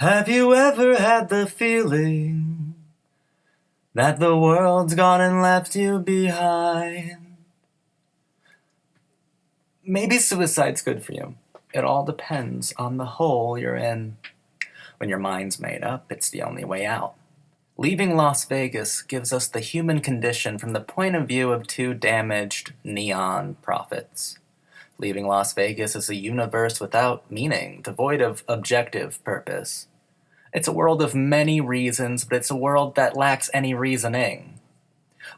Have you ever had the feeling that the world's gone and left you behind? Maybe suicide's good for you. It all depends on the hole you're in. When your mind's made up, it's the only way out. Leaving Las Vegas gives us the human condition from the point of view of two damaged neon prophets. Leaving Las Vegas is a universe without meaning, devoid of objective purpose. It's a world of many reasons, but it's a world that lacks any reasoning.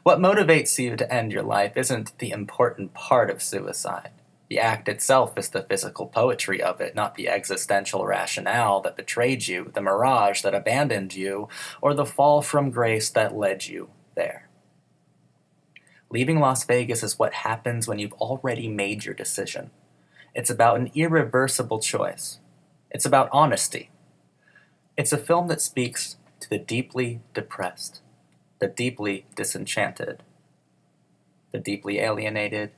What motivates you to end your life isn't the important part of suicide. The act itself is the physical poetry of it, not the existential rationale that betrayed you, the mirage that abandoned you, or the fall from grace that led you there. Leaving Las Vegas is what happens when you've already made your decision. It's about an irreversible choice. It's about honesty. It's a film that speaks to the deeply depressed, the deeply disenchanted, the deeply alienated,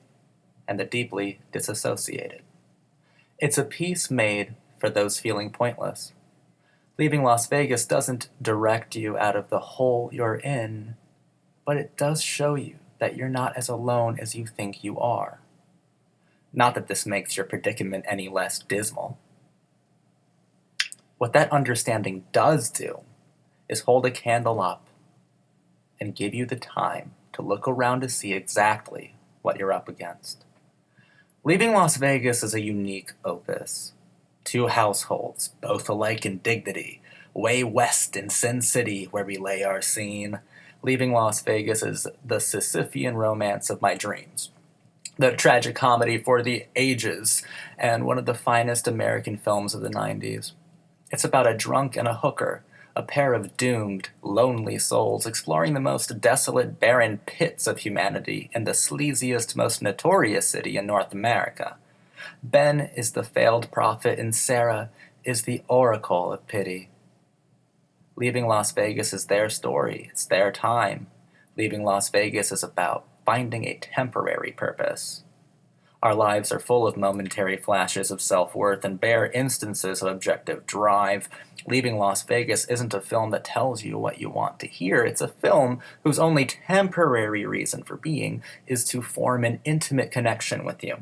and the deeply disassociated. It's a piece made for those feeling pointless. Leaving Las Vegas doesn't direct you out of the hole you're in, but it does show you that you're not as alone as you think you are. Not that this makes your predicament any less dismal. What that understanding does do is hold a candle up and give you the time to look around to see exactly what you're up against. Leaving Las Vegas is a unique opus. Two households, both alike in dignity, way west in Sin City where we lay our scene. Leaving Las Vegas is the Sisyphean romance of my dreams. The tragic comedy for the ages, and one of the finest American films of the 90s. It's about a drunk and a hooker, a pair of doomed, lonely souls exploring the most desolate, barren pits of humanity in the sleaziest, most notorious city in North America. Ben is the failed prophet, and Sarah is the oracle of pity. Leaving Las Vegas is their story. It's their time. Leaving Las Vegas is about finding a temporary purpose. Our lives are full of momentary flashes of self-worth and bare instances of objective drive. Leaving Las Vegas isn't a film that tells you what you want to hear. It's a film whose only temporary reason for being is to form an intimate connection with you.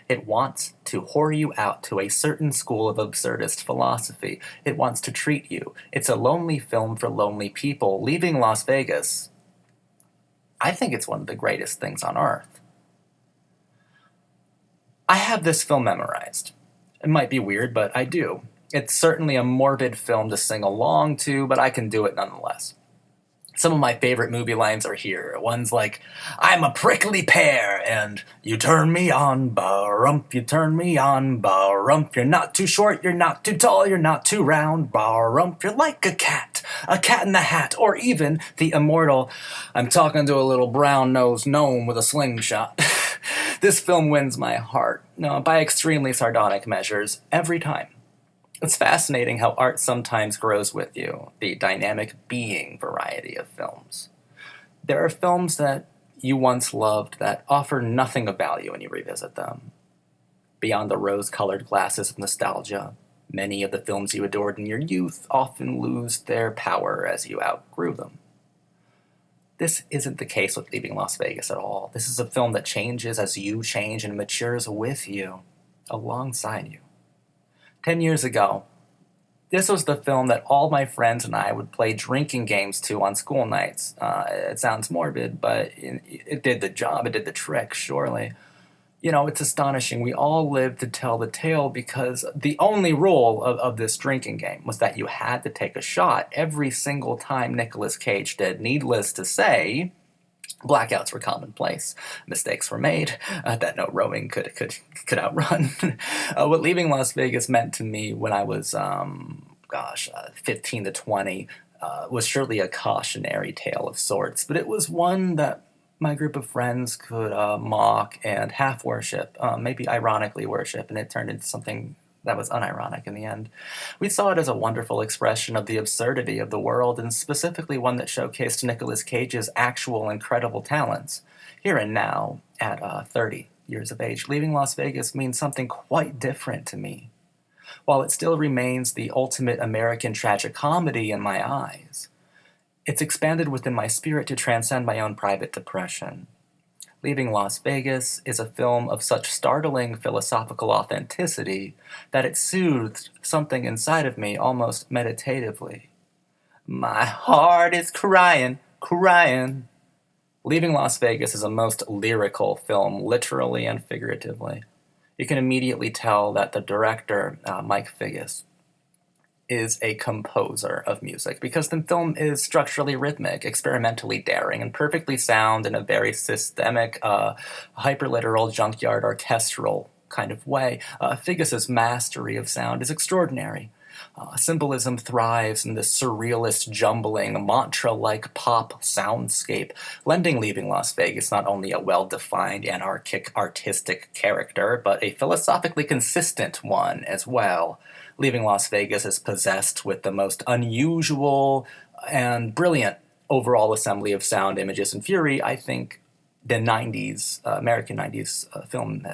It wants to whore you out to a certain school of absurdist philosophy. It wants to treat you. It's a lonely film for lonely people. Leaving Las Vegas, I think it's one of the greatest things on earth. I have this film memorized. It might be weird, but I do. It's certainly a morbid film to sing along to, but I can do it nonetheless. Some of my favorite movie lines are here. Ones like, I'm a prickly pear, and you turn me on, ba-rump, you turn me on, ba-rump. You're not too short, you're not too tall, you're not too round, ba-rump. You're like a cat in the hat, or even the immortal, I'm talking to a little brown-nosed gnome with a slingshot. This film wins my heart, by extremely sardonic measures, every time. It's fascinating how art sometimes grows with you, the dynamic being variety of films. There are films that you once loved that offer nothing of value when you revisit them. Beyond the rose-colored glasses of nostalgia, many of the films you adored in your youth often lose their power as you outgrew them. This isn't the case with Leaving Las Vegas at all. This is a film that changes as you change and matures with you, alongside you. 10 years ago, this was the film that all my friends and I would play drinking games to on school nights. It sounds morbid, but it did the job. It did the trick, surely. It's astonishing. We all lived to tell the tale because the only rule of this drinking game was that you had to take a shot every single time Nicolas Cage did. Needless to say, blackouts were commonplace. Mistakes were made that no rowing could outrun. What Leaving Las Vegas meant to me when I was, 15 to 20, was surely a cautionary tale of sorts, but it was one that my group of friends could mock and half worship, maybe ironically worship, and it turned into something that was unironic in the end. We saw it as a wonderful expression of the absurdity of the world, and specifically one that showcased Nicolas Cage's actual incredible talents. Here and now, at 30 years of age, Leaving Las Vegas means something quite different to me. While it still remains the ultimate American tragicomedy in my eyes, it's expanded within my spirit to transcend my own private depression. Leaving Las Vegas is a film of such startling philosophical authenticity that it soothed something inside of me almost meditatively. My heart is crying, crying. Leaving Las Vegas is a most lyrical film, literally and figuratively. You can immediately tell that the director, Mike Figgis, is a composer of music because the film is structurally rhythmic, experimentally daring, and perfectly sound in a very systemic, hyperliteral, junkyard orchestral kind of way. Figgis's mastery of sound is extraordinary. Symbolism thrives in this surrealist, jumbling, mantra-like pop soundscape, lending Leaving Las Vegas not only a well-defined, anarchic, artistic character, but a philosophically consistent one as well. Leaving Las Vegas is possessed with the most unusual and brilliant overall assembly of sound, images, and fury I think the 90s, American 90s film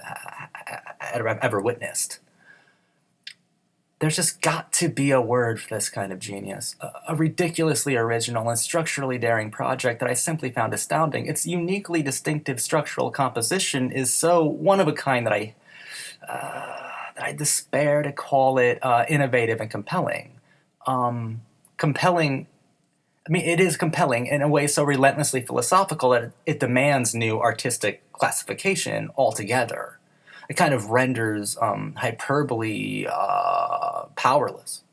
ever witnessed. There's just got to be a word for this kind of genius. A ridiculously original and structurally daring project that I simply found astounding. Its uniquely distinctive structural composition is so one of a kind that I despair to call it innovative and compelling. Compelling, I mean, it is compelling in a way so relentlessly philosophical that it demands new artistic classification altogether. It kind of renders hyperbole powerless.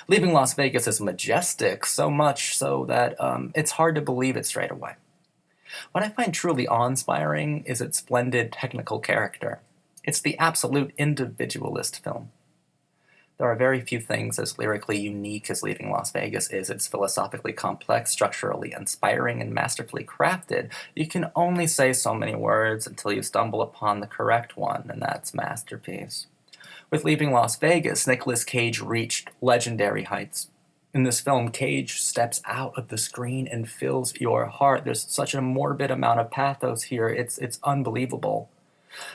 Leaving Las Vegas is majestic, so much so that it's hard to believe it straight away. What I find truly awe-inspiring is its splendid technical character. It's the absolute individualist film. There are very few things as lyrically unique as Leaving Las Vegas is. It's philosophically complex, structurally inspiring, and masterfully crafted. You can only say so many words until you stumble upon the correct one, and that's masterpiece. With Leaving Las Vegas, Nicolas Cage reached legendary heights. In this film, Cage steps out of the screen and fills your heart. There's such a morbid amount of pathos here. It's unbelievable.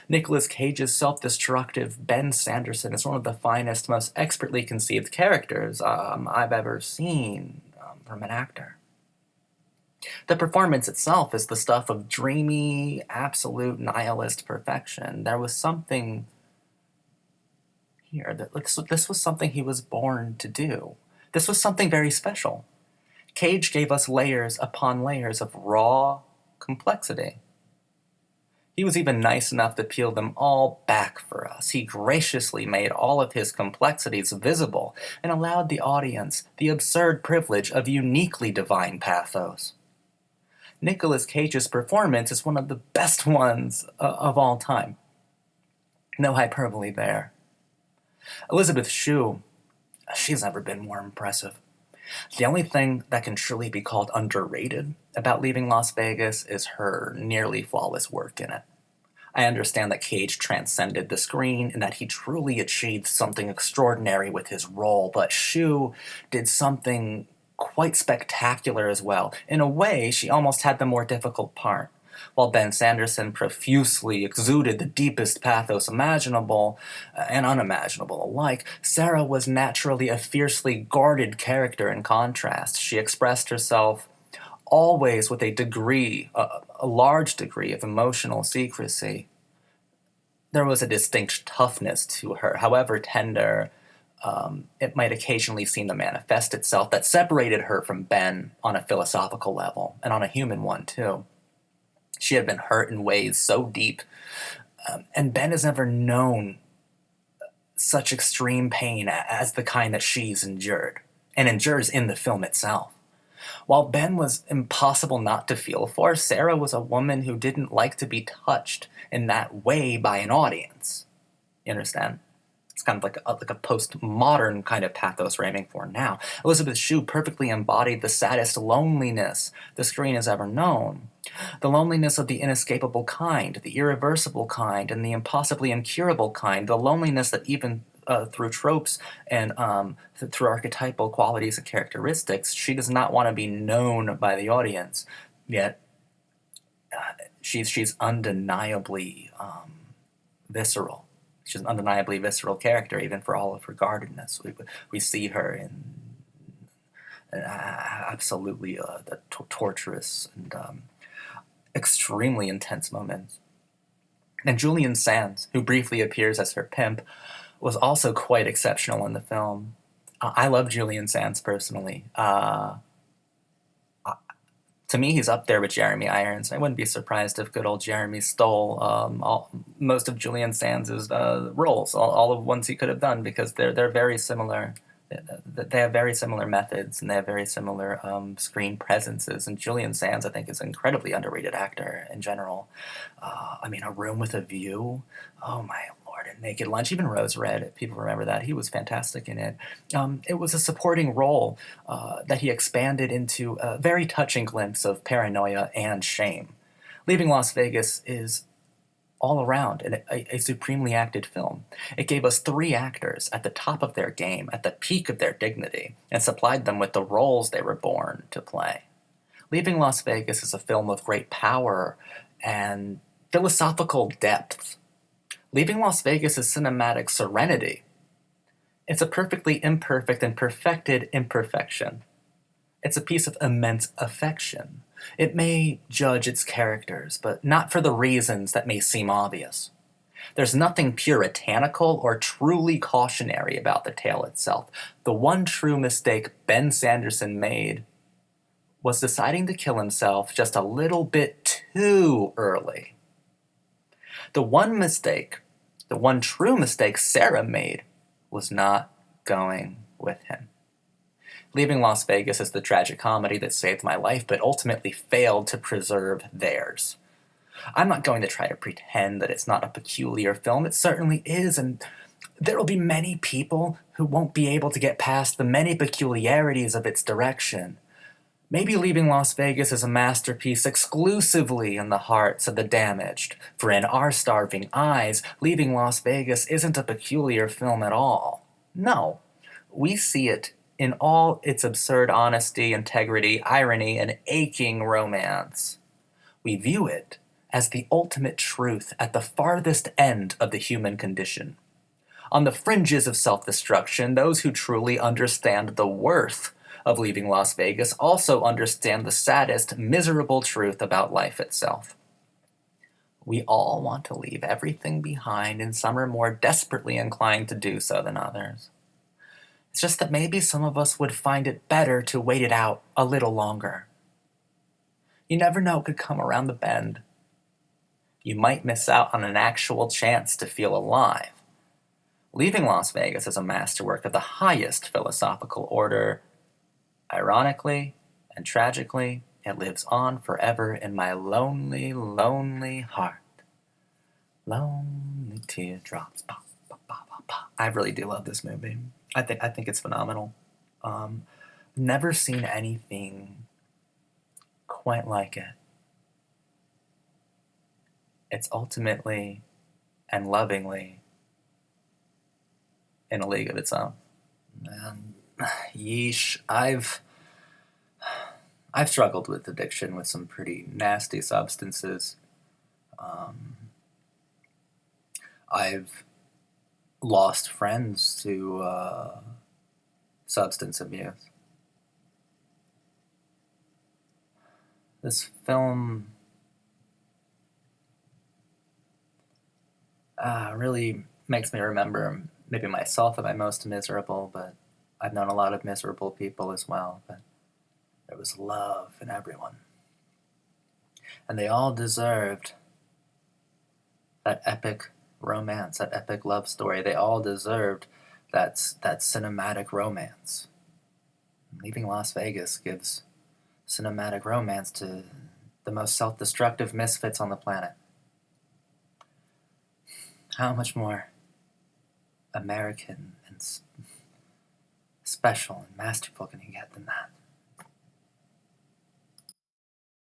Nicolas Cage's self-destructive Ben Sanderson is one of the finest, most expertly conceived characters I've ever seen from an actor. The performance itself is the stuff of dreamy, absolute nihilist perfection. There was something here. This was something he was born to do. This was something very special. Cage gave us layers upon layers of raw complexity. He was even nice enough to peel them all back for us. He graciously made all of his complexities visible and allowed the audience the absurd privilege of uniquely divine pathos. Nicolas Cage's performance is one of the best ones of all time. No hyperbole there. Elizabeth Shue, she's never been more impressive. The only thing that can truly be called underrated about Leaving Las Vegas is her nearly flawless work in it. I understand that Cage transcended the screen and that he truly achieved something extraordinary with his role, but Shue did something quite spectacular as well. In a way, she almost had the more difficult part. While Ben Sanderson profusely exuded the deepest pathos imaginable and unimaginable alike, Sarah was naturally a fiercely guarded character in contrast. She expressed herself always with a large degree of emotional secrecy. There was a distinct toughness to her, however tender it might occasionally seem to manifest itself, that separated her from Ben on a philosophical level, and on a human one too. She had been hurt in ways so deep, and Ben has never known such extreme pain as the kind that she's endured, and endures in the film itself. While Ben was impossible not to feel for, Sarah was a woman who didn't like to be touched in that way by an audience. You understand? It's kind of like a postmodern kind of pathos we're aiming for now. Elizabeth Shue perfectly embodied the saddest loneliness the screen has ever known. The loneliness of the inescapable kind, the irreversible kind, and the impossibly incurable kind. The loneliness that even through tropes and through archetypal qualities and characteristics, she does not want to be known by the audience. Yet, she's undeniably visceral. She's an undeniably visceral character, even for all of her guardedness. We see her in absolutely the torturous and extremely intense moments. And Julian Sands, who briefly appears as her pimp, was also quite exceptional in the film. I love Julian Sands personally. To me, he's up there with Jeremy Irons. I wouldn't be surprised if good old Jeremy stole most of Julian Sands' roles, all of ones he could have done, because they're very similar. They have very similar methods, and they have very similar screen presences. And Julian Sands, I think, is an incredibly underrated actor in general. I mean, A Room with a View. Oh my lord! And Naked Lunch. Even Rose Red. If people remember that, he was fantastic in it. It was a supporting role that he expanded into a very touching glimpse of paranoia and shame. Leaving Las Vegas is all around a supremely acted film. It gave us three actors at the top of their game, at the peak of their dignity, and supplied them with the roles they were born to play. Leaving Las Vegas is a film of great power and philosophical depth. Leaving Las Vegas is cinematic serenity. It's a perfectly imperfect and perfected imperfection. It's a piece of immense affection. It may judge its characters, but not for the reasons that may seem obvious. There's nothing puritanical or truly cautionary about the tale itself. The one true mistake Ben Sanderson made was deciding to kill himself just a little bit too early. The one true mistake Sarah made was not going with him. Leaving Las Vegas is the tragic comedy that saved my life, but ultimately failed to preserve theirs. I'm not going to try to pretend that it's not a peculiar film. It certainly is, and there will be many people who won't be able to get past the many peculiarities of its direction. Maybe Leaving Las Vegas is a masterpiece exclusively in the hearts of the damaged, for in our starving eyes, Leaving Las Vegas isn't a peculiar film at all. No, we see it in all its absurd honesty, integrity, irony, and aching romance. We view it as the ultimate truth at the farthest end of the human condition. On the fringes of self-destruction, those who truly understand the worth of Leaving Las Vegas also understand the saddest, miserable truth about life itself. We all want to leave everything behind, and some are more desperately inclined to do so than others. It's just that maybe some of us would find it better to wait it out a little longer. You never know what could come around the bend. You might miss out on an actual chance to feel alive. Leaving Las Vegas is a masterwork of the highest philosophical order. Ironically and tragically, it lives on forever in my lonely, lonely heart. Lonely teardrops. Pop, pop, pop, pop, pop. I really do love this movie. I think it's phenomenal. Never seen anything quite like it. It's ultimately and lovingly in a league of its own. And yeesh, I've struggled with addiction with some pretty nasty substances. I've lost friends to substance abuse. This film really makes me remember maybe myself at my most miserable, but I've known a lot of miserable people as well. But there was love in everyone. And they all deserved that epic romance, that epic love story. They all deserved that cinematic romance. Leaving Las Vegas gives cinematic romance to the most self-destructive misfits on the planet. How much more American and special and masterful can you get than that?